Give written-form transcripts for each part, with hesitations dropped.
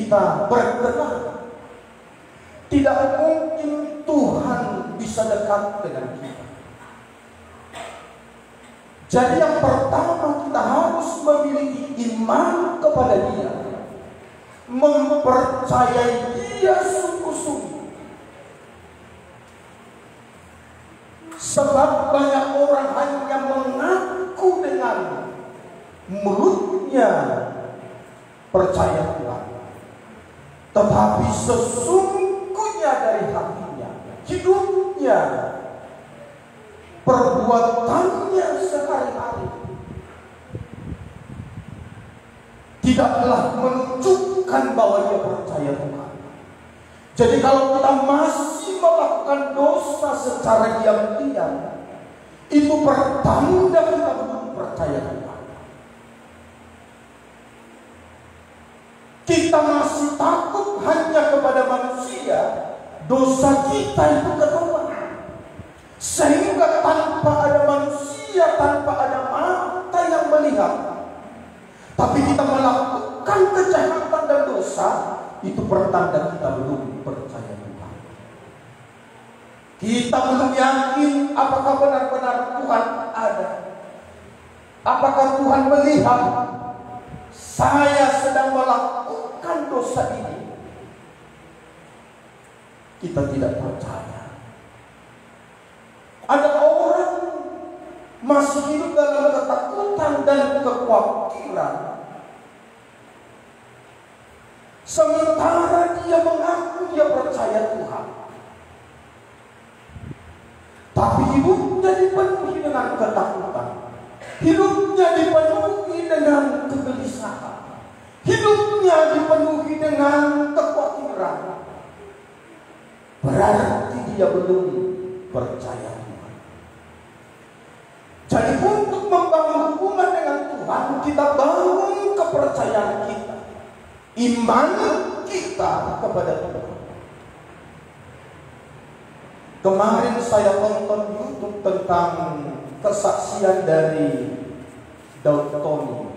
kita berkenan, tidak mungkin Tuhan bisa dekat dengan kita. Jadi yang pertama kita harus memiliki iman kepada Dia, mempercayai Dia sungguh-sungguh. Sebab banyak orang hanya mengaku dengan mulutnya percaya Tuhan, tetapi sesungguhnya dari hatinya, hidupnya, perbuatannya sehari-hari tidaklah menunjukkan bahwa dia percaya Tuhan. Jadi kalau kita masih melakukan dosa secara diam-diam, itu pertanda kita belum percaya Tuhan. Kita masih takut hanya kepada manusia, dosa kita itu ketahuan. Sehingga tanpa ada manusia, tanpa ada mata yang melihat, tapi kita melakukan kejahatan dan dosa, itu pertanda kita belum percaya Tuhan. Kita belum yakin apakah benar-benar Tuhan ada. Apakah Tuhan melihat saya sedang melakukan dosa ini? Kita tidak percaya. Ada orang masih hidup dalam ketakutan dan kekhawatiran, sementara dia mengaku dia percaya Tuhan, tapi hidupnya dipenuhi dengan ketakutan, hidupnya dipenuhi dengan kegelisahan, hidupnya dipenuhi dengan kekhawatiran. Berarti dia belum percaya Tuhan. Jadi untuk membangun hubungan dengan Tuhan, kita bangun kepercayaan kita, iman kita kepada Tuhan. Kemarin saya tonton YouTube tentang kesaksian dari Daud Tony,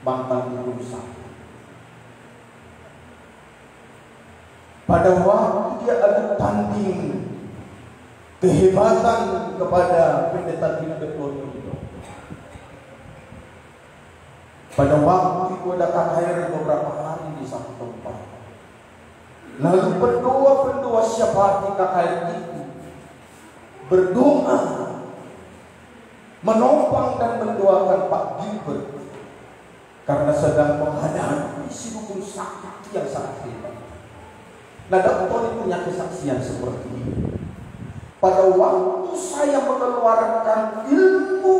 mantan guru saya. Pada waktu dia adu tanding kehebatan kepada pendeta Gilbert Tony, pada waktu itu ada KKR beberapa hari di satu tempat. Lalu pendua siapa di KKR itu berdoa, menopang dan mendoakan Pak Gilbert karena sedang menghadapi si dukun sakit yang sangat hebat. Nah, Daud Tony punya kesaksian seperti ini. Pada waktu saya mengeluarkan ilmu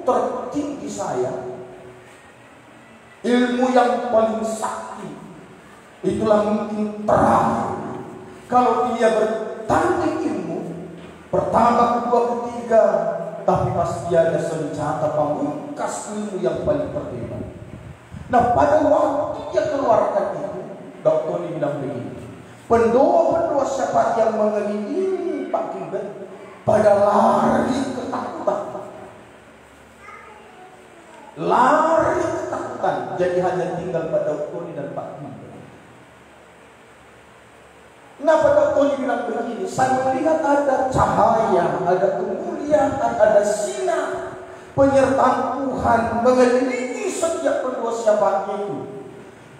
tertinggi saya, ilmu yang paling sakti, itulah mungkin terakhir. Kalau dia bertanding ilmu, pertama, kedua, ketiga, tapi pasti ada senjata pamungkas ilmu yang paling terhebat. Nah, pada waktu dia keluarkan itu, Daud Tony bilang begini, pendua siapa yang mengelilingi Pak Gilbert pada lari ketakutan. Lari ketakutan. Jadi hanya tinggal Pak Daud Tony dan Pak Gilbert. Kenapa Daud Tony bilang begini? Saya melihat ada cahaya, ada kemuliaan, ada sinar penyertaan Tuhan mengelilingi setiap pendua siapanya itu.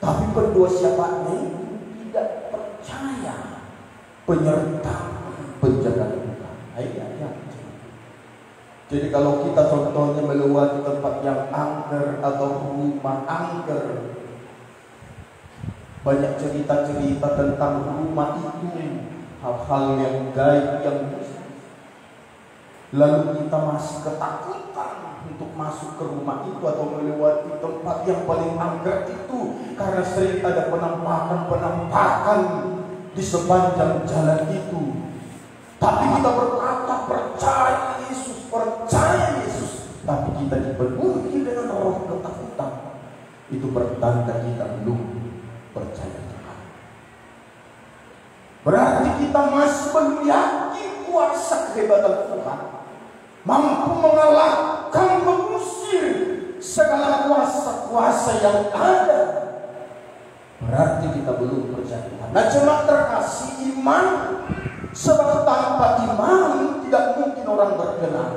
Tapi pendua siapanya itu tidak percaya penyertaan penjaga Tuhan. Jadi kalau kita contohnya melewati tempat yang angker atau rumah angker, banyak cerita-cerita tentang rumah itu, hal-hal yang gaib yang lalu kita masih ketakutan untuk masuk ke rumah itu atau melewati tempat yang paling angker itu karena sering ada penampakan di sepanjang jalan itu. Tapi kita berkata percaya Yesus, tapi kita dipenuhi dengan roh ketakutan. Itu bertanda kita belum percaya Tuhan. Berarti kita masih belum yakin kuasa kehebatan Tuhan mampu mengalahkan, mengusir segala kuasa-kuasa yang ada. berarti kita belum percaya Tuhan. Nah, jemaat terkasih, iman, sebab tanpa iman tidak mungkin orang berkenan.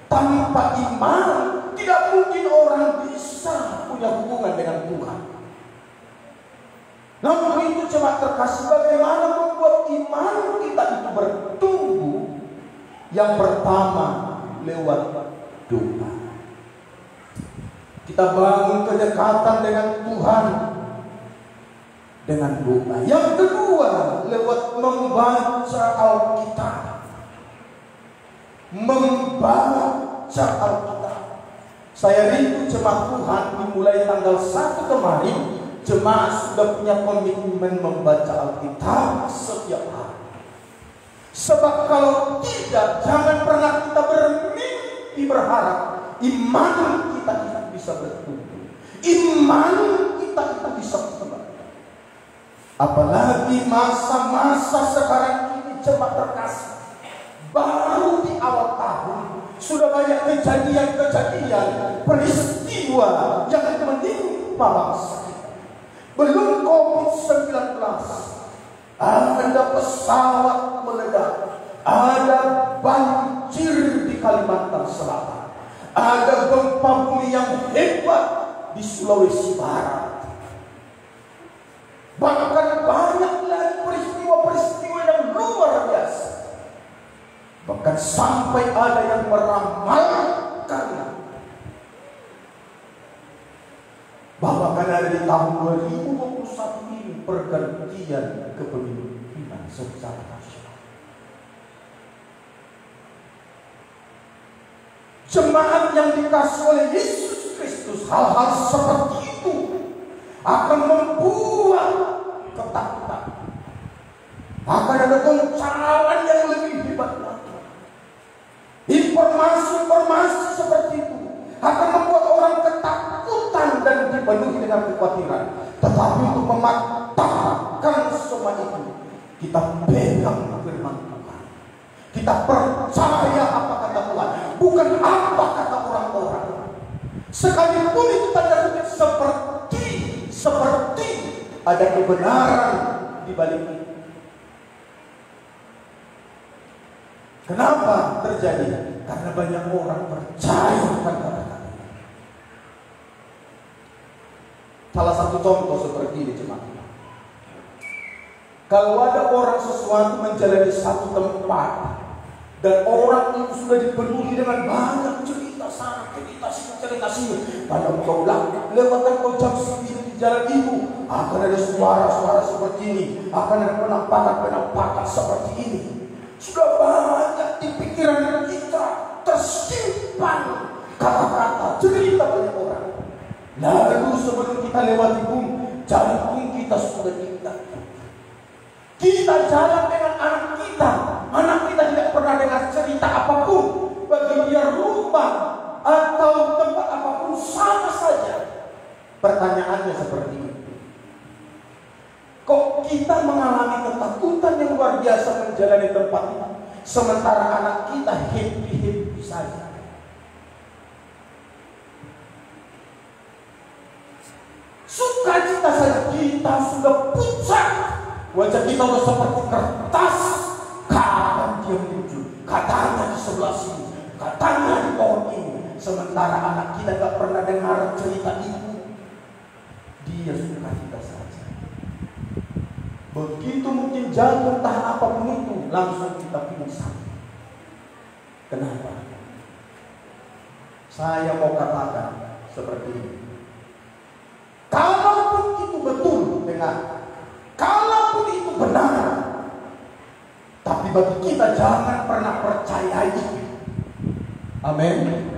Tanpa iman tidak mungkin orang bisa punya hubungan dengan Tuhan. Namun itu jemaat terkasih, bagaimana membuat iman kita itu bertumbuh? Yang pertama, lewat doa. Kita bangun kedekatan dengan Tuhan dengan doa. Yang kedua, lewat membaca Alkitab. Membaca Alkitab. Saya rindu jemaat Tuhan, dimulai tanggal 1 kemarin, jemaat sudah punya komitmen membaca Alkitab setiap hari. Sebab kalau tidak, jangan pernah kita bermimpi berharap iman kita bisa bertumbuh, iman kita bisa bertumbuh. Apalagi masa-masa sekarang ini jemaat terkasih, baru di awal tahun sudah banyak kejadian-kejadian, peristiwa yang menimpa bangsa kita. Belum COVID-19, ada pesawat meledak, ada banjir di Kalimantan Selatan, ada gempa bumi yang hebat di Sulawesi Barat. Bahkan banyak lagi peristiwa-peristiwa yang luar biasa. Bahkan sampai ada yang meramalkan bahwa akan ada di tahun 2021 ini pergantian kepemimpinan secara nasional. Jemaat yang dikasih oleh Yesus Kristus, hal-hal seperti itu akan membuat ketakutan. Akan ada goncangan yang lebih hebat lagi. Informasi-informasi seperti itu akan membuat orang ketakutan dan dipenuhi dengan kekhawatiran. Tetapi untuk mematahkan semua itu, kita pegang firman Tuhan. Kita percaya apa kata Tuhan, bukan apa kata orang-orang. Sekalipun itu tanda kutip seperti ada kebenaran di balik itu. Kenapa terjadi? Karena banyak orang percaya kata-kata. Salah satu contoh seperti ini jemaat. Kalau ada orang sesuatu menjalani satu tempat dan orang itu sudah dipenuhi dengan banyak cerita sana, cerita sini. Pada kau lewatkan kau jam 9 di jalan itu, akan ada suara-suara seperti ini, akan ada penampakan seperti ini. Sudah banyak di pikiran kita tersimpan kata-kata cerita banyak orang. Lalu sebelum kita lewati jantung kita sudah diikat. Kita jalan dengan anak kita tidak pernah dengar cerita apapun, bagi dia rumah atau tempat apapun sama saja. Pertanyaannya seperti ini, kok kita mengalami ketakutan yang luar biasa menjalani tempat itu, sementara anak kita happy saja? Sukacita saja kita sudah pucat, wajah kita sudah seperti kertas. Kapan dia muncul? Katanya di sebelah sini, katanya di pohon ini. Sementara anak kita gak pernah dengar cerita itu. Dia sukacita saja. Begitu mungkin jatuh entah apapun itu, langsung kita pingsan. Kenapa? Saya mau katakan seperti ini. Kalaupun itu betul, kalaupun itu benar, tapi bagi kita jangan pernah percaya itu. Amin.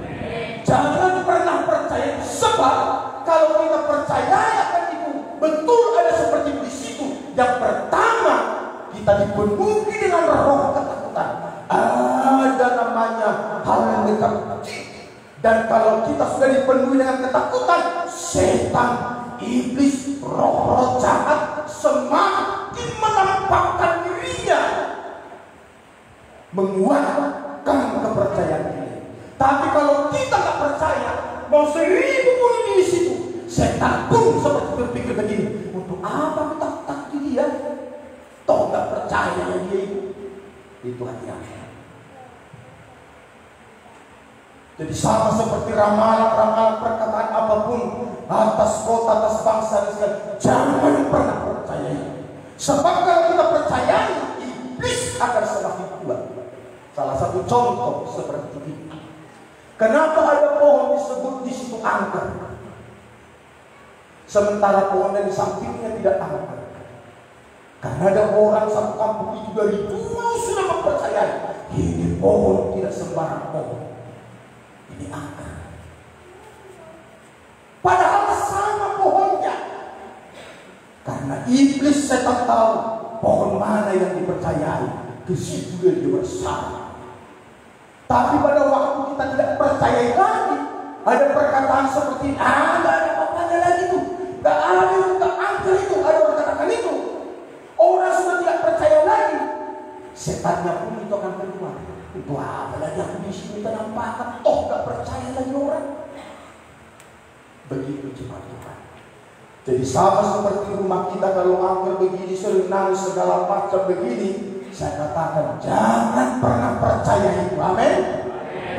Jangan pernah percaya, sebab kalau kita percaya akan itu betul ada seperti di situ. Yang pertama, kita dipenuhi dengan roh ketakutan. Ada namanya hal yang dekat. Dan kalau kita sudah dipenuhi dengan ketakutan, setan, iblis, roh-roh jahat semakin menampakkan dirinya, menguatkan kepercayaan kita. Tapi kalau kita tak percaya, mau 1000 pun di situ, setan pun seperti berpikir begini, untuk apa Itu hati-hati. Jadi sama seperti ramalan-ramalan perkataan apapun atas kota, atas bangsa, jangan pernah percayai. Sebab kalau kita percayai, iblis akan semakin kuat. Salah satu contoh seperti itu. Kenapa ada pohon disebut di situ angker? Sementara pohon yang di sampingnya tidak angker. Karena ada orang satu kampung itu dari dulu sudah mempercayai ini pohon tidak sembarang pohon. Ini angker. Padahal sama pohonnya. Karena iblis setan tahu pohon mana yang dipercayai, ke situ dia bersama. Tapi pada waktu kita tidak percaya lagi, ada perkataan seperti nggak ada apa-apanya lagi tuh, nggak ada itu, nggak angker itu, ada orang katakan itu. Orang sudah tidak percaya lagi, setannya pun itu akan keluar. Itu apa lagi aku di sini penampakan, toh nggak percaya lagi orang. Begitu cepat Tuhan. Jadi sama seperti rumah kita kalau angker begini, serenang segala macam begini, saya katakan jangan pernah percaya itu. Amin.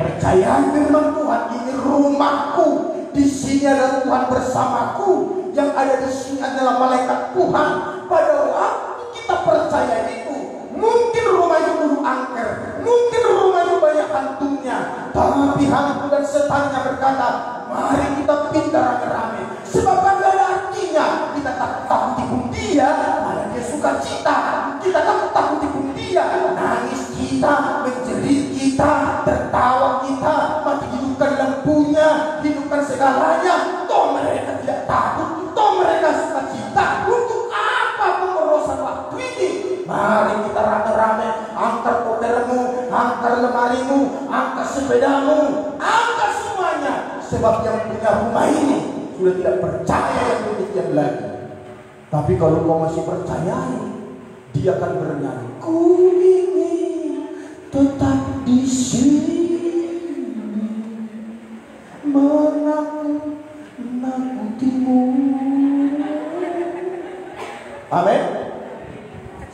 Percaya firman Tuhan, ini rumahku, di sini ada Tuhan bersamaku, yang ada di sini adalah malaikat Tuhan. Pada waktu kita percaya itu, mungkin rumah itu dulu angker, mungkin rumah itu banyak hantunya, tapi hantu dan setannya berkata, mari kita pindah rame-rame. Sebab ada artinya kita takut pun dia, malah dia suka cita. Kita takut pun dia, nangis kita, menjerit kita, tertawa kita, mati hidupkan lampunya, hidupkan segalanya. Toh mereka tidak takut, toh mereka suka cita. Untuk apa pemborosan waktu ini? Mari kita rame-rame, angkat kopermu, angkat lemarimu, angkat sepedamu, angkat semuanya. Sebab yang punya rumah ini sudah tidak percaya yang demikian lagi. Tapi kalau kau masih percaya, dia akan bernyanyi, ku ingin tetap di sini, menakutimu. Amin.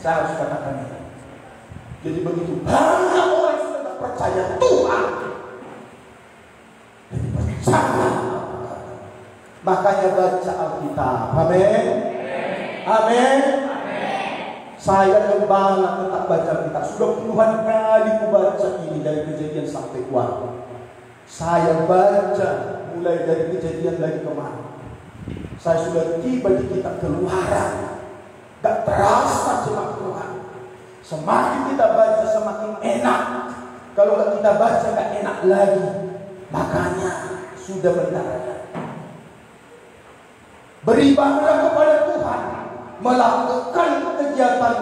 Saya harus katakan itu. Jadi begitu banyak orang sudah tak percaya Tuhan, jadi percaya. Makanya baca Alkitab. Amin. Amin. Saya gembala tetap baca Alkitab. Sudah puluhan kali ku baca ini dari Kejadian sampai Wahyu. Saya baca mulai dari Kejadian lagi kemarin. Saya sudah tiba di kitab Keluaran. Gak terasa jemaat Tuhan. Semakin kita baca semakin enak. Kalau gak kita baca gak enak lagi. Makanya sudah mendarat. Beribadah kepada Tuhan, melakukan kegiatan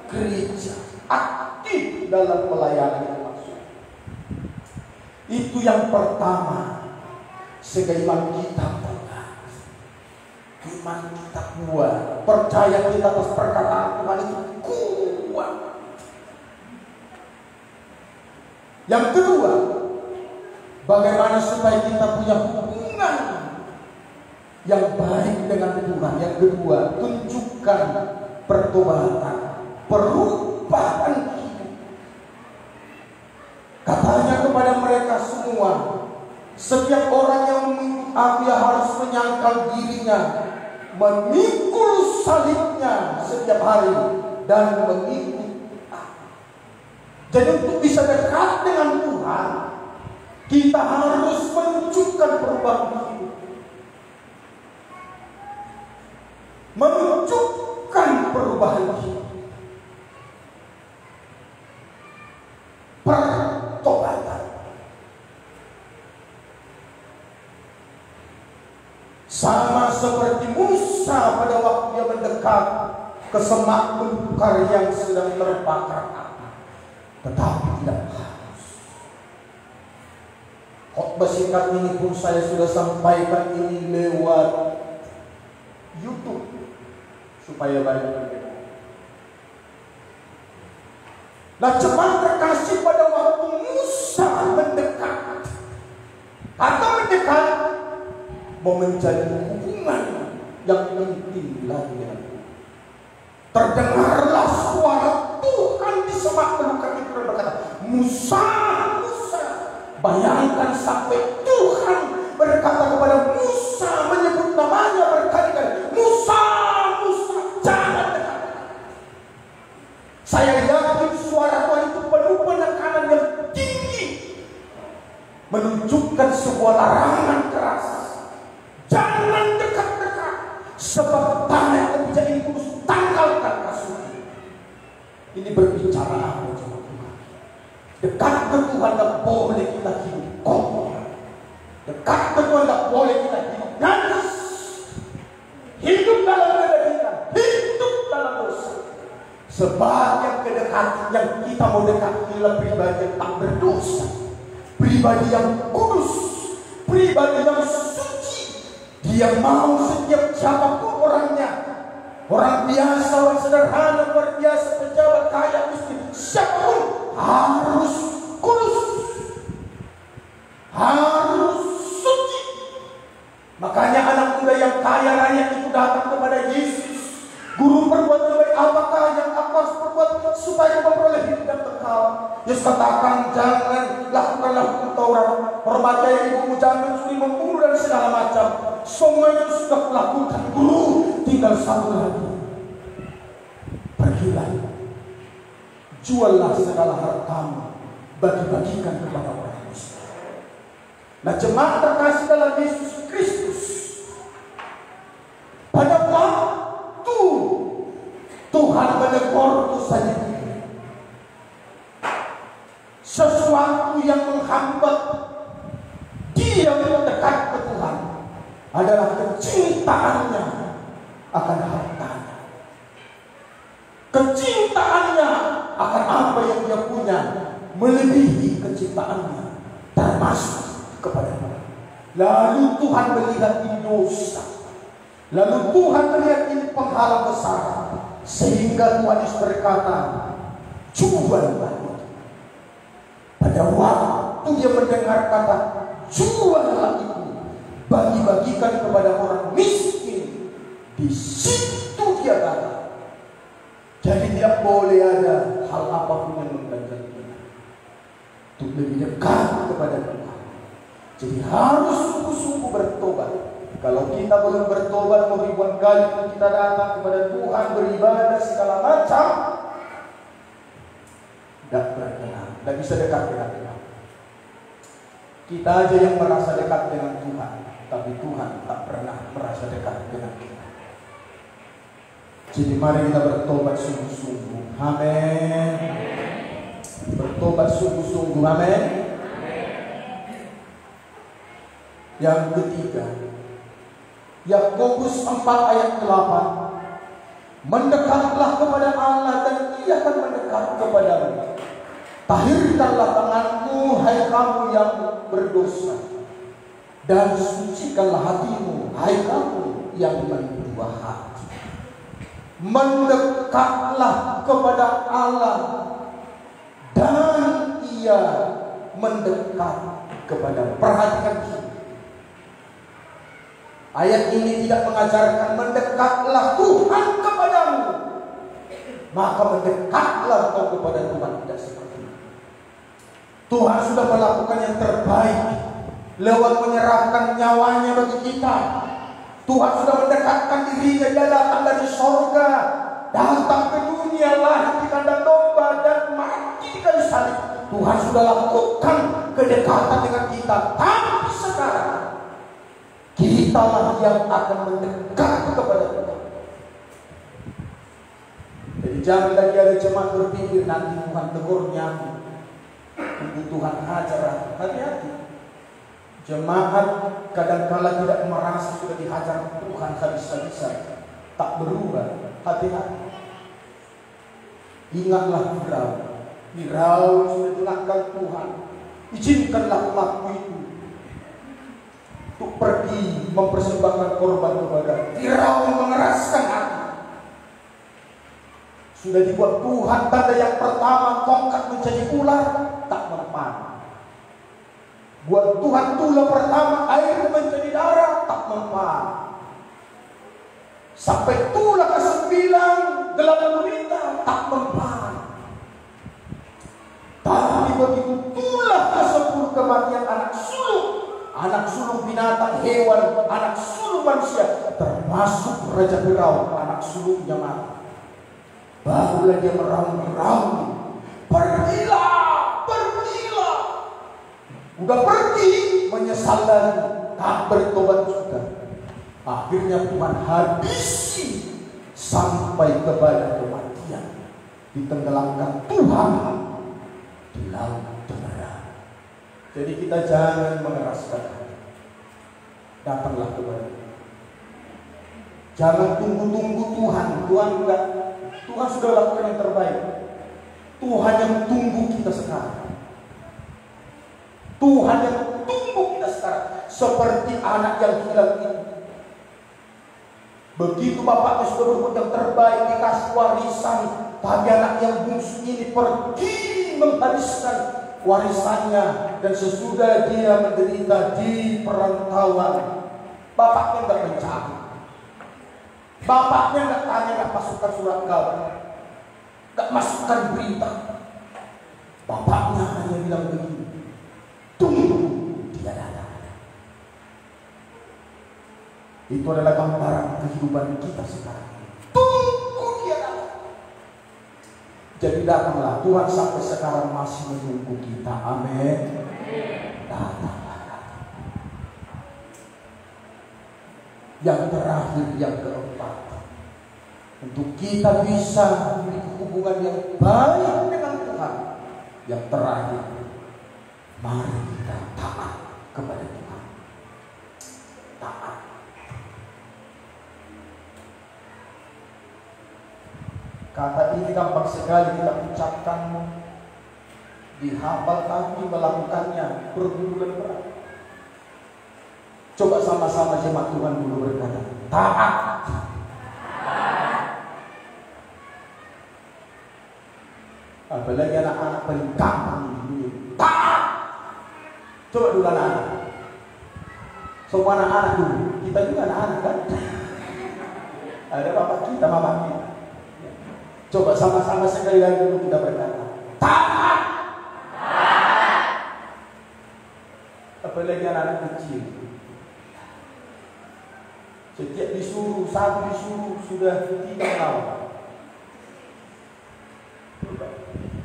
gereja, aktif dalam pelayanan termasuk. Itu yang pertama. Sehingga iman kita kuat, iman kita kuat, percaya kita atas perkataan Tuhan itu kuat. Yang kedua, bagaimana supaya kita punya hubungan yang baik dengan Tuhan. Yang kedua, tunjukkan pertobatan, perubahan hidup. Katanya kepada mereka semua, setiap orang yang mengikut aku harus menyangkal dirinya, memikul salibnya setiap hari, dan mengikut aku. Jadi untuk bisa dekat dengan Tuhan, kita harus menunjukkan perubahan hidup. Menunjukkan perubahan hidup, pertobatan. Sama seperti Musa pada waktu dia mendekat ke semak belukar yang sedang terbakar api, tetapi tidak harus. Khotbah singkat ini pun saya sudah sampaikan ini lewat YouTube supaya banyak. Nah, jemaat terkasih, pada waktu Musa mendekat, atau mendekat, mau menjadi hubungan yang intim lagi dengan Tuhan. Terdengarlah suara Tuhan di semak belukar kemudian berkata, Musa, Musa. Bayangkan sampai Tuhan berkata kepada Musa, menyebut namanya berkali-kali, Musa, Musa, jangan dekat. Saya yakin suara Tuhan itu penuh penekanan yang tinggi, menunjukkan sebuah larangan keras. Jangan dekat-dekat, sebab tanah yang kebijak ini kudus, tanggalkan kasurnya. Ini berbicara apa sama Tuhan? Dekat ke Tuhan tak boleh kita hidup kotor. Dekat ke Tuhan tak boleh kita hidup najis. Hidup dalam kebenaran, hidup dalam dosa. Sebab yang kedekatan yang kita mau dekati adalah pribadi yang tak berdosa, pribadi yang kudus, pribadi yang suci. Dia mau setiap siapapun orangnya, orang biasa, orang sederhana, luar biasa, pejabat, kaya, miskin, siapapun harus kudus, harus suci. Makanya anak muda yang kaya raya itu datang kepada Yesus. Guru, perbuat baik apakah yang aku harus perbuat supaya memperoleh hidup yang kekal? Yesus katakan, jangan lakukanlah hukum Taurat, hormati ibumu, jangan mencuri, membunuh dan segala macam. Semuanya sudah kulakukan, Guru. Tinggal satu lagi. Pergilah, juallah segala hartamu, bagi-bagikan kepada orang miskin. Nah, jemaat terkasih dalam Yesus Kristus, pada waktu Tuhan menegur dosanya, sesuatu yang menghambat dia mendekat ke Tuhan adalah kecintaannya akan hartanya, kecintaannya akan apa yang dia punya, melebihi kecintaannya termasuk kepada Tuhan. Lalu Tuhan melihat ini dosa, lalu Tuhan melihat ini penghalang besar, sehingga Tuhan Yesus berkata, juallah. Pada waktu dia mendengar kata juallah itu, bagi-bagikan kepada orang miskin, di situ dia datang. Jadi tidak boleh ada hal apapun yang mengganjal kita untuk lebih dekat kepada Tuhan. Jadi harus sungguh-sungguh bertobat. Kalau kita belum bertobat, ribuan kali pun kita datang kepada Tuhan, beribadah segala macam, tidak berkenan, tidak bisa dekat dengan Tuhan. Kita aja yang merasa dekat dengan Tuhan, tapi Tuhan tak pernah merasa dekat dengan kita. Jadi mari kita bertobat sungguh-sungguh. Amin. Bertobat sungguh-sungguh. Amin. Yang ketiga, Yakobus 4 ayat 8, mendekatlah kepada Allah dan Ia akan mendekat kepadamu. Tahirkanlah tanganmu, hai kamu yang berdosa, dan sucikanlah hatimu, hai kamu yang mendua hati. Mendekatlah kepada Allah dan Ia mendekat kepadamu. Perhatikan ini. Ayat ini tidak mengajarkan mendekatlah Tuhan kepadamu, maka mendekatlah kau kepada Tuhan. Tidak seperti itu. Tuhan sudah melakukan yang terbaik lewat menyerahkan nyawanya bagi kita. Tuhan sudah mendekatkan dirinya. Dia datang dari sorga, datang ke dunia, lahir di kandang domba dan mati di kayu salib. Tuhan sudah lakukan kedekatan dengan kita. Tapi sekarang kitalah yang akan mendekat kepada Tuhan. Jadi jangan lagi ada jemaat berpikir nanti Tuhan tegurnya, nanti Tuhan hajar. Hati-hati. Jemaat kadang-kala tidak merasa sudah dihajar Tuhan habis-habisan, tak berubah. Hati-hati. Ingatlah Firaun sudah diingatkan Tuhan, izinkanlah umatku itu untuk pergi mempersembahkan korban kepada Firaun. Mengeraskan hati. Sudah dibuat Tuhan tanda yang pertama, tongkat menjadi ular, tak mempan. Buat Tuhan tulah pertama, air menjadi darah, tak mempan. Sampai tulah ke-9, gelap gulita, tak mempan. begitu itulah ke-10 kematian anak sulung binatang, hewan, anak sulung manusia, termasuk Raja Firaun, anak sulungnya mati. Barulah dia meraung-raung, pergilah. Udah pergi, menyesal lagi, tak bertobat juga. Akhirnya Tuhan habisi sampai kepada kematian, ditenggelamkan Tuhan di laut Tengah. Jadi kita jangan mengeraskan hati. Datanglah kepada Tuhan. Jangan tunggu-tunggu Tuhan. Tuhan sudah lakukan yang terbaik. Tuhan yang tunggu kita sekarang. Tuhan yang tunggu kita sekarang. Seperti anak yang hilang itu. Begitu bapaknya sudah berbuat yang terbaik, dikasih warisan, tapi anak yang bungsu ini pergi menghabiskan warisannya, dan sesudah dia menderita di perantauan, bapaknya nggak mencari, bapaknya nggak tanya, nggak masukkan surat kabar, nggak masukkan berita, bapaknya hanya bilang begini, tunggu dia datang. Itu adalah gambaran kehidupan kita sekarang. Tunggu dia datang. Jadi datanglah Tuhan sampai sekarang masih menunggu kita. Amin. Datanglah. Yang terakhir, yang keempat, untuk kita bisa memiliki hubungan yang baik dengan Tuhan, yang terakhir, mari kita taat kepada Tuhan. Taat. Kata ini gampang sekali kita ucapkan, dihafal, tapi melakukannya berbulan-bulan. Coba sama-sama jemaat Tuhan dulu berkata, taat. Apalagi anak-anak paling gampang ini, taat. Coba dulu anak-anak. Semua anak-anak dulu. Kita juga anak-anak kan. Ada bapak kita, mama kita. Coba sama-sama sekali lagi dulu kita berkata, taat. Apalagi anak-anak kecil. Setiap disuruh, satu disuruh sudah 3 tahun.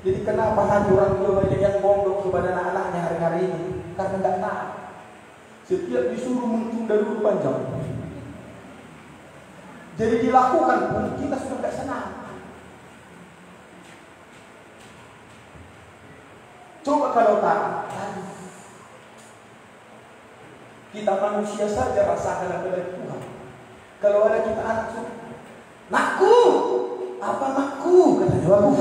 Jadi kenapa hati orang tua banyak yang mondok kepada anak-anaknya hari-hari ini? Karena tidak taat. Setiap disuruh menunda dulu panjang. Jadi dilakukan pun kita sudah tidak senang. Coba kalau taat, kita manusia saja rasakan dari Tuhan. Kalau ada kita anak suruh, nakku, apa nakku? Kata jawab.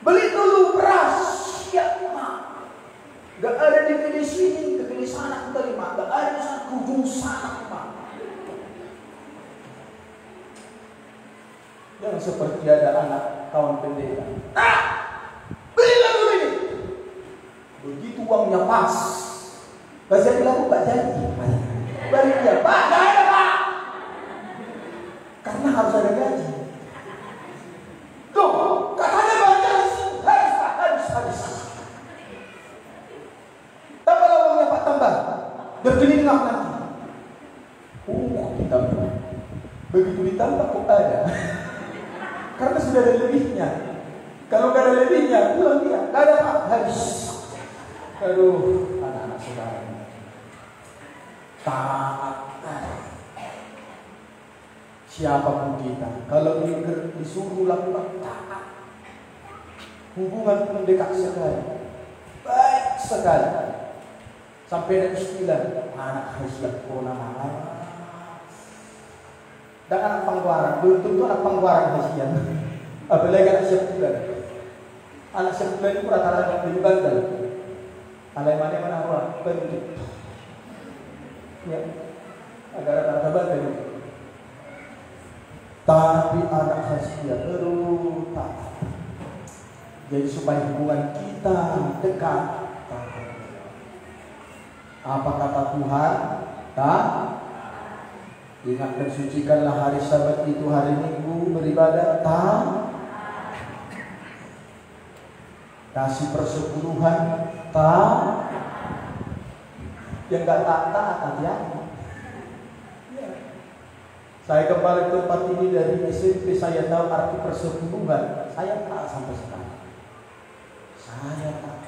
Beli dulu beras, siap mak. Gak ada di sini, di sana kita lima. Gak ada di sana, kujung sana mak. Yang seperti ada anak kawan pendeta. Belilah dulu ini. Begitu uangnya pas, saya bilang Pak janji, balik dia, Pak gak ada Pak. Karena harus ada gaji. Loh, katanya harus Pak, habis. Tambah uangnya Pak, tambah. Berkelingap nanti. Ditambah. Begitu ditambah kok ada. Karena sudah ada lebihnya. Kalau gak ada lebihnya, pulang dia. Gak ada Pak, habis. Aduh, anak-anak saudara. Taat. Siapapun kita, kalau disuruh lakukan taat. Hubungan mendekat sekali. Baik sekali. Sampai ada istilah anak khasiat corona mahal. Dan anak pangwarang, belum tentu anak pangwarang khasiat. Apalagi anak siap bulan. Anak siap bulan itu rata-rata lebih bandel. Alai mana orang bentuk. Ya, agak rata-rata bandel. Tapi anak khasiat tak. Jadi supaya hubungan kita dekat. Apa kata Tuhan? Tak. Ingat dan sucikanlah hari Sabat itu hari Minggu beribadah. Tak. Kasih persepuluhan, yang nggak taat hati-hati. Saya kembali ke tempat ini dari SMP, saya tahu arti persepuluhan. Saya taat sampai sekarang. Saya taat.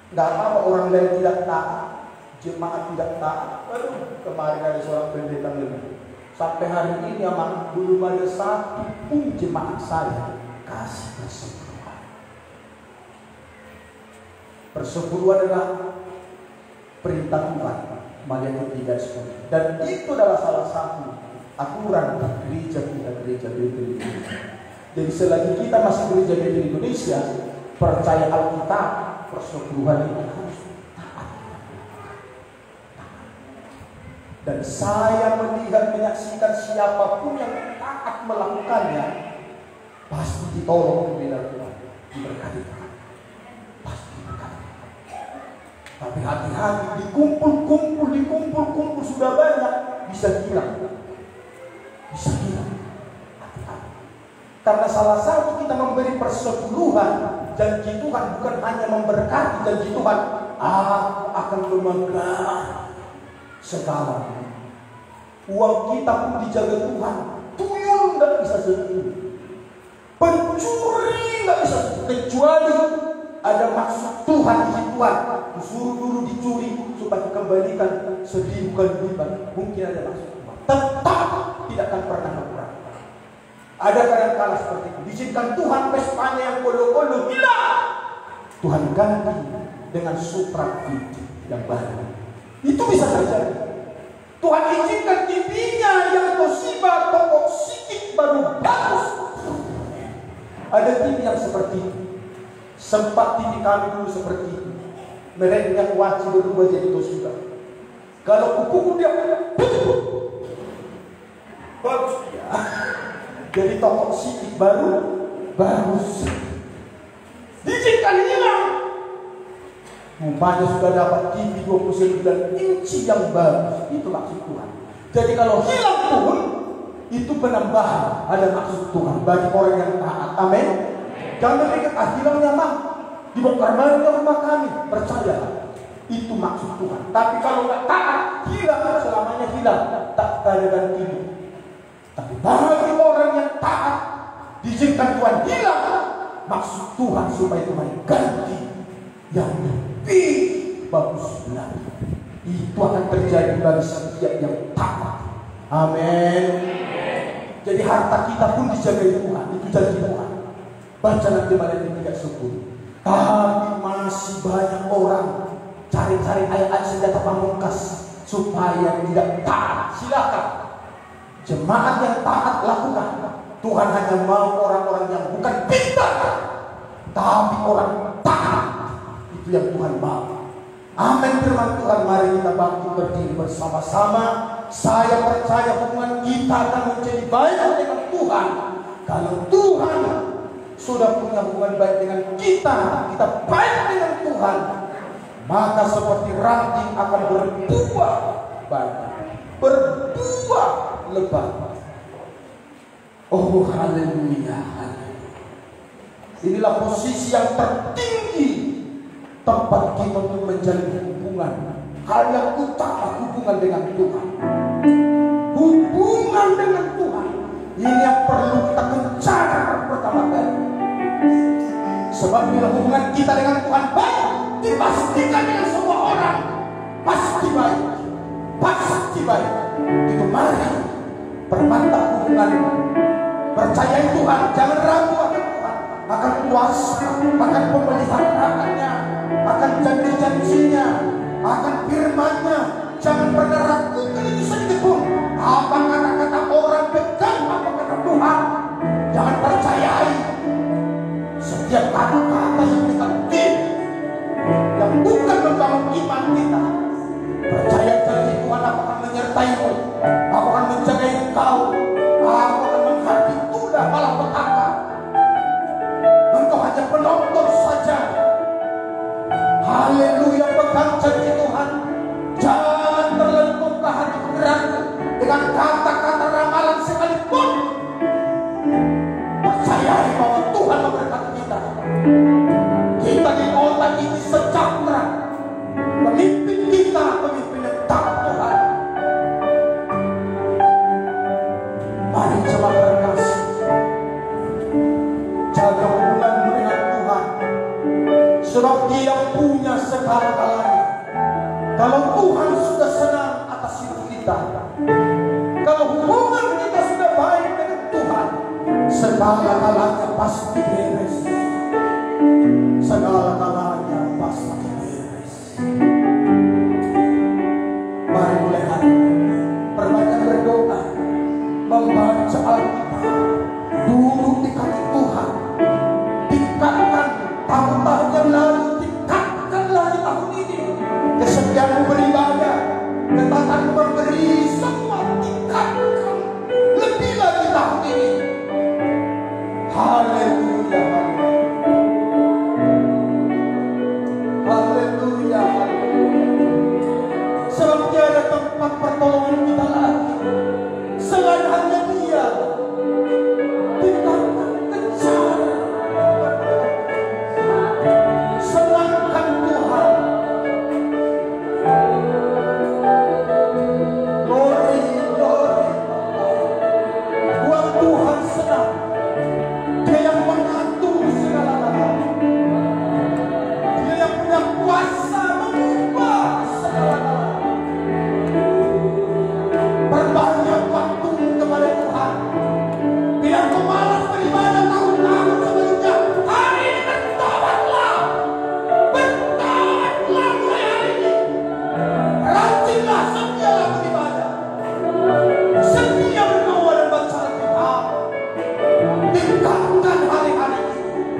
Nggak apa-apa orang lain tidak taat, jemaat tidak taat. Aduh, kemarin ada seorang pendeta lebih. Sampai hari ini aman belum ada satu pun jemaat saya kasih persepuluhan. Persepuluhan adalah perintah Tuhan, Matius 3:10. Dan itu adalah salah satu aturan gereja kita, gereja Betel Indonesia. Jadi selagi kita masih gereja Betel Indonesia, percaya Alkitab, persepuluhan itu harus taat. Dan saya melihat, menyaksikan siapapun yang taat melakukannya, pasti ditolong oleh Tuhan, diberkati Tuhan, pasti diberkati. Tapi hati-hati, dikumpul sudah banyak, bisa hilang. Bisa hilang. Hati-hati. Karena salah satu kita memberi persepuluhan, janji Tuhan bukan hanya memberkati, janji Tuhan, aku akan memegang segala. Uang kita pun dijaga Tuhan. Tuyul nggak bisa sentuh, pencuri nggak bisa sentuh, kecuali ada maksud Tuhan di Tuhan. Disuruh dulu dicuri supaya dikembalikan sedih bukan lipat. Mungkin ada maksud Tuhan. Tetap tidak akan pernah kurang. Ada kadang-kala seperti itu. Diizinkan Tuhan pestanya yang kolo-kolo hilang, Tuhan ganti dengan sutra yang baru. Itu bisa terjadi. Tuhan izinkan TV-nya yang Toshiba toko sikit baru bagus. Ada TV yang seperti itu. Sempat TV kami dulu seperti itu. Mereknya Wachi berubah jadi Toshiba. Kalau kuku dia bagus dia. Jadi toko sikit baru bagus. Diizinkan hilang. Rupanya sudah dapat TV 29 inci yang bagus. Itu maksud Tuhan. Jadi kalau hilang pun itu penambahan, ada maksud Tuhan bagi orang yang taat. Amin. Jangan berpikir hilangnya mah dibongkar balik rumah kami. Percaya itu maksud Tuhan. Tapi kalau nggak taat, hilang selamanya hilang. Tak ada ganti. Tapi bagi orang yang taat, diizinkan Tuhan hilang, maksud Tuhan supaya Tuhan ganti yang lebih bagus lagi. Itu akan terjadi bagi setiap yang taat. Amin. Jadi harta kita pun dijaga Tuhan. Itu janji Tuhan. Baca nanti Matius 3:10. Tapi masih banyak orang cari-cari ayat-ayat senjata pamungkas supaya tidak taat. Silakan. Jemaat yang taat lakukan. Tuhan hanya mau orang-orang yang bukan pintar, tapi orang taat. Itu yang Tuhan mau. Amin. Firman Tuhan, mari kita bangkit berdiri bersama-sama. Saya percaya hubungan kita akan menjadi baik dengan Tuhan. Kalau Tuhan sudah punya hubungan baik dengan kita, kita baik dengan Tuhan, maka seperti ranting akan berbuah banyak, berbuah lebat. Oh haleluya. Inilah posisi yang tertinggi tempat kita untuk menjalin hubungan. Hal yang utama, hubungan dengan Tuhan. Hubungan dengan Tuhan ini yang perlu kita kejar pertama kali. Sebab bila hubungan kita dengan Tuhan baik, dipastikan dengan semua orang pasti baik, pasti baik. Itu mari permantap hubungan. Percayai Tuhan, jangan ragu akan Tuhan, akan kuasa, akan pemeliharaannya, akan janji-janjinya, akan firman-Nya. Jangan pernah ragukan itu sedikit pun. Apa kata-kata orang, pegang apa kata Tuhan. Jangan percayai setiap kata-kata yang negatif, yang bukan membangun iman kita. Percaya janji Tuhan akan menyertaimu, akan menjaga engkau, akan menghadapi tunda malapetaka. Engkau hanya penonton saja. Haleluya, pegang janji Tuhan. Jangan terlentung ke hati pikiranmu dengan kata-kata ramalan sekalipun. Percayai bahwa Tuhan memberkati kita. Sebab Dia punya segala-galanya. Kalau Tuhan sudah senang atas hidup kita, kalau hubungan kita sudah baik dengan Tuhan, segala-galanya pasti beres. Segala-galanya pasti beres. Mari mulai hari perbanyak berdoa, membaca Alkitab, duduk di kaki Tuhan, tingkatkan tahun-tahun yang lalu, tingkatkan lagi tahun ini. Kesetiaan beribadah, ketaatan memberi, semua tingkatkan lebih lagi tahun ini. Haleluya, haleluya, haleluya. Sebab tiada tempat pertolongan kita lagi selain hanya Dia. Tingkatkan, kejar, senangkan Tuhan. Glory, glory. Buat Tuhan senang. Dia yang mengatur segala-galanya. Dia yang punya kuasa mengubah segala-galanya. Perbanyak waktu kepada Tuhan. Bila kau malas beribadah tahun-tahun sebelumnya, hari ini bertobatlah. Bertobatlah mulai hari ini. Rajinlah setialah beribadah. Setia berdoa dan baca Alkitab. Tingkatkan hari-hari ini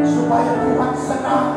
supaya Tuhan senang